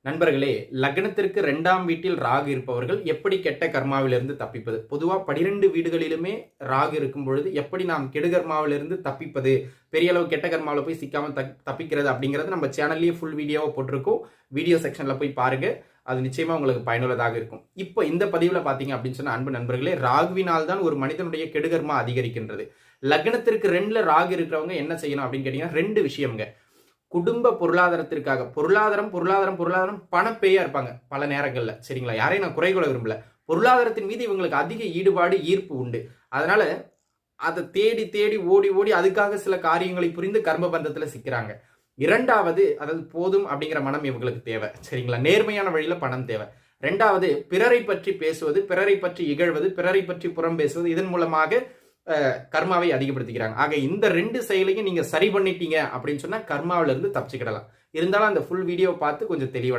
நண்பர்களே, லக்னத்திற்கு 2ஆம் வீட்டில் ராகு இருப்பவர்கள் எப்படி கெட்ட கர்மாவிலிருந்து தப்பிப்பது? பொதுவா 12 வீடுகளிலுமே ராகு இருக்கும் பொழுது எப்படி நாம் கெடு கர்மாவிலிருந்து தப்பிப்பது? பெரிய அளவு கெட்ட கர்மாவில போய் சிக்காம தப்பிக்கிறது அப்படிங்கிறது நம்ம சேனல்லயே ஃபுல் வீடியோவா போட்டிருக்கோம். வீடியோ செக்ஷன்ல போய் பாருங்க. அது நிச்சயமா உங்களுக்கு பயனுள்ளதாக இருக்கும். இப்போ இந்த பதிவுல பாத்தீங்க அப்படின்னு சொன்னா அன்பு நண்பர்களே, ராகுவினால் தான் ஒரு மனிதனுடைய கெடுகர்மா அதிகரிக்கின்றது. லக்னத்திற்கு 2ல ராகு இருக்கிறவங்க என்ன செய்யணும் அப்படின்னு கேட்டீங்கன்னா 2 விஷயம்ங்க. குடும்ப பொருளாதாரத்திற்காக பொருளாதாரம் பணப்பேயா இருப்பாங்க பல நேரங்கள்ல. சரிங்களா? யாரையும் நான் குறை கொள்ள விரும்பல. பொருளாதாரத்தின் மீது இவங்களுக்கு அதிக ஈடுபாடு, ஈர்ப்பு உண்டு. அதனால அதை தேடி தேடி ஓடி ஓடி அதுக்காக சில காரியங்களை புரிந்து கர்ம பந்தத்துல சிக்கிறாங்க. 2வது, அதாவது போதும் அப்படிங்கிற மனம் இவங்களுக்கு தேவை. சரிங்களா? நேர்மையான வழியில பணம் தேவை. 2வது, பிறரை பற்றி பேசுவது, பிறரை பற்றி இகழ்வது, பிறரை பற்றி புறம் பேசுவது, இதன் மூலமாக கர்மாவை அதிகப்படுத்திக்கிறாங்க. ஆக இந்த 2 செயலையும் நீங்க சரி பண்ணிட்டீங்க அப்படின்னு சொன்னா கர்மாவில இருந்து தப்பிச்சுக்கிடலாம். இருந்தாலும் அந்த ஃபுல் வீடியோ பார்த்து கொஞ்சம் தெளிவா